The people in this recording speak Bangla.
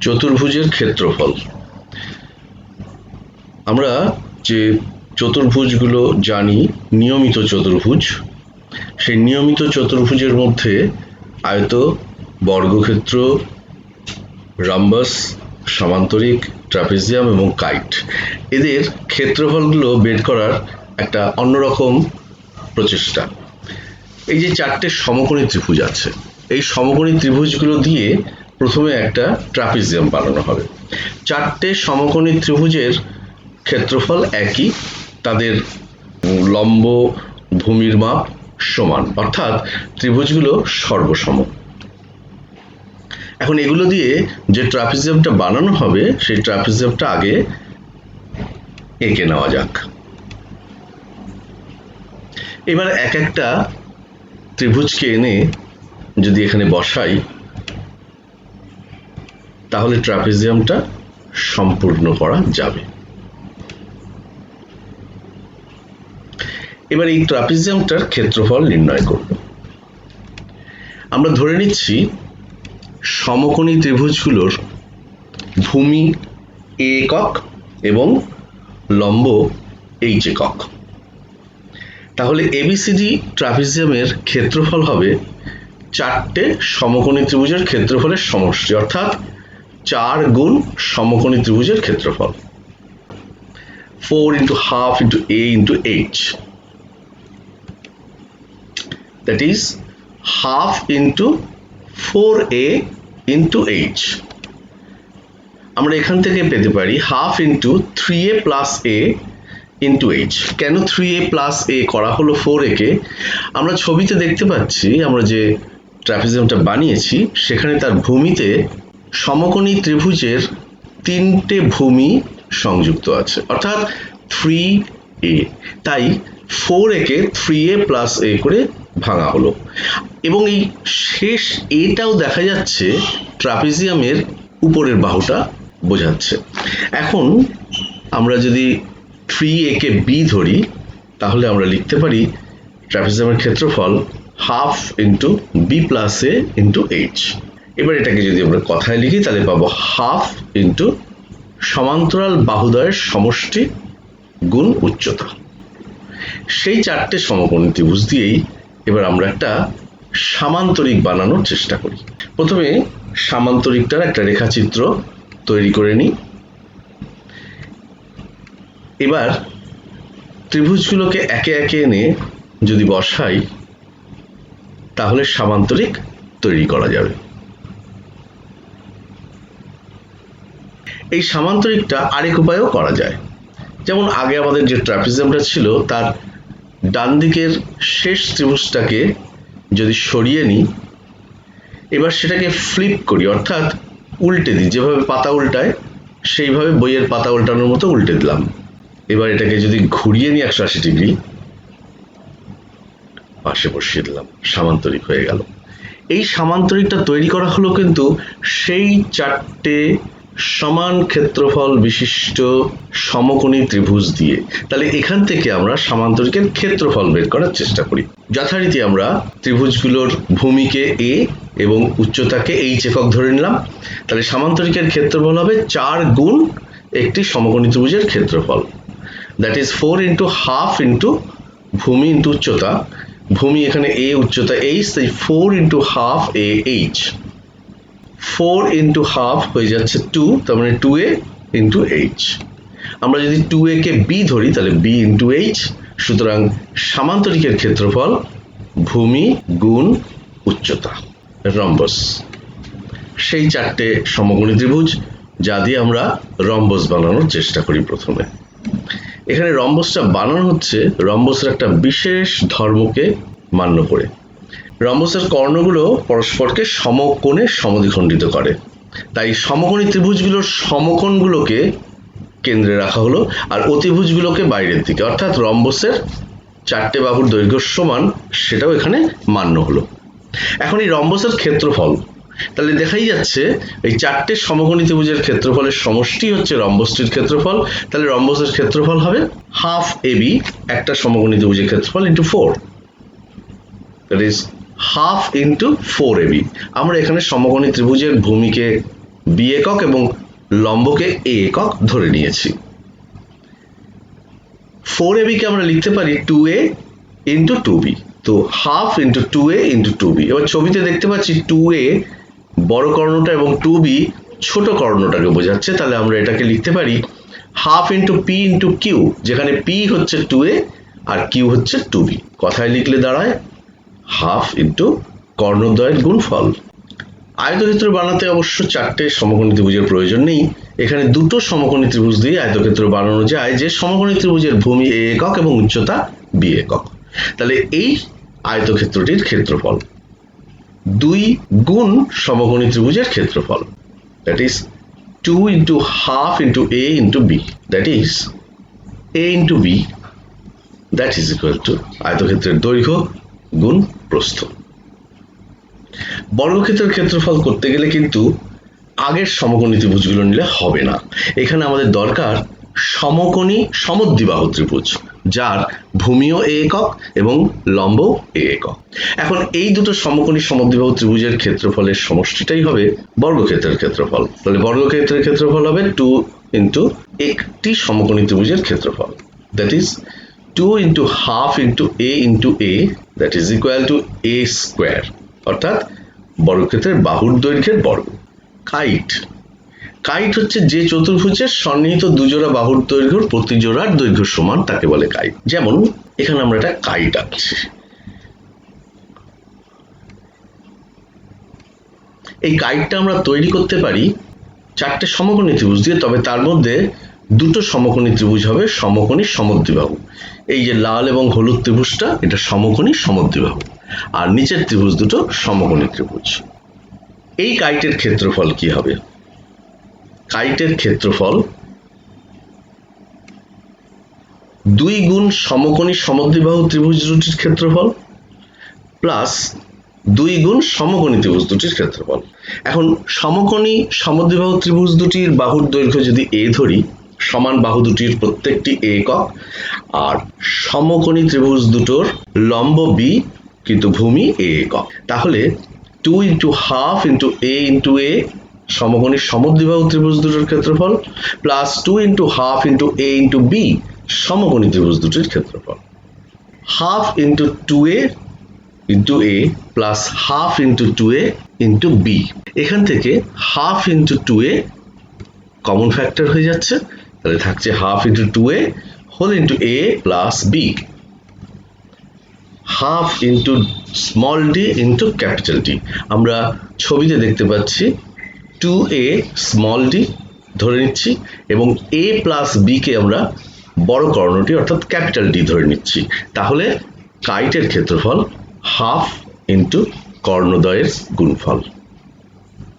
চতুর্ভুজের ক্ষেত্রফল। আমরা যে চতুর্ভুজগুলো জানি, নিয়মিত চতুর্ভুজ, সেই নিয়মিত চতুর্ভুজের মধ্যে আয়ত, বর্গক্ষেত্র, রাম্বাস, সামান্তরিক, ট্রাপিজিয়াম এবং কাইট, এদের ক্ষেত্রফলগুলো বের করার একটা অন্যরকম প্রচেষ্টা। এই যে চারটে সমকোণী ত্রিভুজ আছে, এই সমকোণী ত্রিভুজগুলো দিয়ে প্রথমে একটা ট্রাপিজিয়াম বানানো হবে। চারটে সমকোণী ত্রিভুজের ক্ষেত্রফল একই, তাদের লম্ব ভূমির মাপ সমান, অর্থাৎ ত্রিভুজগুলো সর্বসম। এখন এগুলো দিয়ে যে ট্রাপিজিয়ামটা বানানো হবে, সেই ট্রাপিজিয়ামটা আগে এঁকে নেওয়া যাক। এবার এক একটা ত্রিভুজকে এনে যদি এখানে বসাই, তাহলে ট্রাপিজিয়ামটা সম্পূর্ণ করা যাবে। এবার এই ট্রাপিজিয়ামটার ক্ষেত্রফল নির্ণয় করব। আমরা ধরে নিচ্ছি সমকোণী ত্রিভুজগুলোর ভূমি a একক এবং লম্ব h একক। তাহলে ABCD ট্রাপিজিয়ামের ক্ষেত্রফল হবে চারটে সমকোণী ত্রিভুজের ক্ষেত্রফলের সমষ্টি, অর্থাৎ 4 গুণ সমকোণী ত্রিভুজের ক্ষেত্রফল, 4 into half into a into h, that is half into 4a into h। আমরা এখান থেকে পেতে পারি half into 3a plus a into h। কেন 3a plus a করা হলো 4a কে? আমরা ছবিতে দেখতে পাচ্ছি, আমরা যে ট্রাপিজিয়ামটা বানিয়েছি সেখানে তার ভূমিতে সমকোণী ত্রিভুজের তিনটে ভূমি সংযুক্ত আছে, অর্থাৎ 3a, তাই 4a K 3a plus a করে ভাঙা হলো, এবং এই শেষ এটাও দেখা যাচ্ছে ট্রাপিজিয়ামের উপরের বাহুটা বোঝাচ্ছে। এখন আমরা যদি 3a কে b ধরি, তাহলে আমরা লিখতে পারি ট্রাপিজিয়ামের ক্ষেত্রফল half into b plus a into h। এবার এটাকে যদি আমরা কথায় লিখি, তাহলে পাবো হাফ ইন্টু সমান্তরাল বাহুদ্বয়ের সমষ্টি গুণ উচ্চতা। সেই চারটে সমকোণী ত্রিভুজ দিয়েই এবার আমরা একটা সামান্তরিক বানানোর চেষ্টা করি। প্রথমে সামান্তরিকটার একটা রেখাচিত্র তৈরি করে নিই। এবার ত্রিভুজগুলোকে একে একে এনে যদি বসাই, তাহলে সামান্তরিক তৈরি করা যাবে। এই সামান্তরিকটা আরেক উপায়েও করা যায়, যেমন আগে আমাদের যে ট্রাপিজিয়ামটা ছিল তার ডান দিকের শেষ ত্রিভুজটাকে যদি সরিয়ে নিই, এবার সেটাকে ফ্লিপ করি, অর্থাৎ উল্টে দিই, যেভাবে পাতা উল্টায় সেইভাবে বইয়ের পাতা উল্টানোর মতো উল্টে দিলাম। এবার এটাকে যদি ঘুরিয়ে নিই 180 ডিগ্রি, পাশে বসিয়ে দিলাম, সামান্তরিক হয়ে গেল। এই সামান্তরিকটা তৈরি করা হলো কিন্তু সেই চারটে সমান ক্ষেত্রফল বিশিষ্ট সমকোণী ত্রিভুজ দিয়ে। তাহলে এখান থেকে আমরা সামান্তরিকের ক্ষেত্রফল বের করার চেষ্টা করি। যথারীতি আমরা ত্রিভুজগুলোর ভূমিকে a এবং উচ্চতাকে h একক ধরে নিলাম। তাহলে সামান্তরিকের ক্ষেত্রফল হবে 4 গুণ একটি সমকোণী ত্রিভুজের ক্ষেত্রফল, that is 4 into half into ভূমি ইন্টু উচ্চতা। ভূমি এখানে a, উচ্চতা h, তাই 4 into half a h। 4 into half হয়ে যাচ্ছে 2, তার মানে 2a into h। আমরা যদি 2a কে b ধরি, তাহলে b into h। সুতরাং সামান্তরিকের ক্ষেত্রফল ভূমি গুণ উচ্চতা, রম্বস। সেই চারটে সমকোণী ত্রিভুজ যা দিয়ে আমরা রম্বস বানানোর চেষ্টা করি। প্রথমে এখানে রম্বসটা বানানো হচ্ছে রম্বসের একটা বিশেষ ধর্মকে মান্য করে। রম্বসের কর্ণগুলো পরস্পরকে সমকোণে সমদ্বিখণ্ডিত করে, তাই সমকোণী ত্রিভুজগুলোর সমকোণগুলোকে কেন্দ্রে রাখা হলো আর অতিভুজগুলোকে বাইরের দিকে, অর্থাৎ রম্বসের চারটে বাহুর দৈর্ঘ্য সমান, সেটাও এখানে মান্য হলো। এখন এই রম্বসের ক্ষেত্রফল, তাহলে দেখাই যাচ্ছে এই চারটে সমকোণী ত্রিভুজের ক্ষেত্রফলের সমষ্টি হচ্ছে রম্বসটির ক্ষেত্রফল। তাহলে রম্বসের ক্ষেত্রফল হবে হাফ ab, একটা সমকোণী ত্রিভুজের ক্ষেত্রফল, into 4, that is half into 4ab। আমরা এখানে সমকোণী ত্রিভুজের ভূমিকে বি একক এবং লম্বকে এ একক ধরে নিয়েছি। 4ab কে আমরা লিখতে পারি 2a ইন্টু 2b, তো half into 2a into 2b। এবার ছবিতে দেখতে পাচ্ছি 2a বড় কর্ণটা এবং 2b ছোট কর্ণটাকে বোঝাচ্ছে, তাহলে আমরা এটাকে লিখতে পারি half into P into Q, যেখানে পি হচ্ছে 2a আর কিউ হচ্ছে 2b। কথায় লিখলে দাঁড়ায় হাফ ইন্টু কর্ণদ্বয়ের গুণফল। আয়তক্ষেত্র বানাতে অবশ্য 4টে সমকোণী ত্রিভুজের প্রয়োজন নেই, এখানে দুটো সমকোণী ত্রিভুজ দিয়ে আয়তক্ষেত্র বানানো যায়, যে সমকোণী ত্রিভুজের ভূমি এ একক এবং উচ্চতা বি একক। তাহলে এই আয়তক্ষেত্রটির ক্ষেত্রফল 2 গুণ সমকোণী ত্রিভুজের ক্ষেত্রফল, that is 2 into half into a into b, that is a into b, that is equal to আয়তক্ষেত্রের দৈর্ঘ্য গুণ প্রস্থ। বর্গক্ষেত্রের ক্ষেত্রফল করতে গেলে কিন্তু আগের সমকোণী ত্রিভুজগুলো নিলে হবে না, এখানে আমাদের দরকার সমকোণী সমদ্বিবাহু ত্রিভুজ যার ভূমিও এ একক এবং লম্ব এ একক। এখন এই দুটো সমকোণী সমদ্বিবাহু ত্রিভুজের ক্ষেত্রফলের সমষ্টিটাই হবে বর্গক্ষেত্রের ক্ষেত্রফল। তাহলে বর্গক্ষেত্রের ক্ষেত্রফল হবে 2 ইন্টু একটি সমকোণী ত্রিভুজের ক্ষেত্রফল, that is 2 into half into a into a, that is equal to a square, অর্থাৎ বর্গক্ষেত্রের বাহুর দৈর্ঘ্যের বর্গ। কাইট হচ্ছে যে চতুর্ভুজের সন্নিহিত দুজোড়া বাহুর দৈর্ঘ্য প্রতি জোড়ার দৈর্ঘ্য সমান, তাকে বলে কাইট। যেমন এখানে আমরা একটা কাইট আঁকছি, এই কাইটটা আমরা তৈরি করতে পারি 4টে সমকোণী ত্রিভুজ দিয়ে, তবে তার মধ্যে দুটো সমকোণী ত্রিভুজ হবে সমকোণী সমদ্বিবাহু। এই যে লাল এবং হলুদ ত্রিভুজটা, এটা সমকোণী সমদ্বিবাহু, আর নিচের ত্রিভুজ দুটো সমকোণী ত্রিভুজ। এই কাইটের ক্ষেত্রফল কি হবে? কাইটের ক্ষেত্রফল 2 গুণ সমকোণী সমদ্বিবাহু ত্রিভুজ দুটির ক্ষেত্রফল প্লাস 2 গুণ সমকোণী ত্রিভুজ দুটির ক্ষেত্রফল। এখন সমকোণী সমদ্বিবাহু ত্রিভুজ দুটির বাহুর দৈর্ঘ্য যদি a ধরি, সমান বাহু দুটির প্রত্যেকটি a একক, আর সমকোণী ত্রিভুজ দুটোর লম্ব b কিন্তু ভূমি a একক, তাহলে 2 into half into a into a সমকোণী সমদ্বিবাহু ত্রিভুজ দুটোর ক্ষেত্রফল plus 2 into half into a into b সমকোণী ত্রিভুজ দুটির ক্ষেত্রফল। Half into 2a into a plus half into 2a into b, এখান থেকে half into 2a common factor হয়ে যাচ্ছে, তাহলে থাকছে half into 2a whole into a plus b, half into small d into capital D। আমরা ছবিতে দেখতে পাচ্ছি 2a স্মল d ধরে নিচ্ছি এবং a প্লাস b কে আমরা বড় কর্ণটি অর্থাৎ ক্যাপিটাল D ধরে নিচ্ছি, তাহলে কাইটের ক্ষেত্রফল হাফ ইন্টু কর্ণদ্বয়ের গুণফল।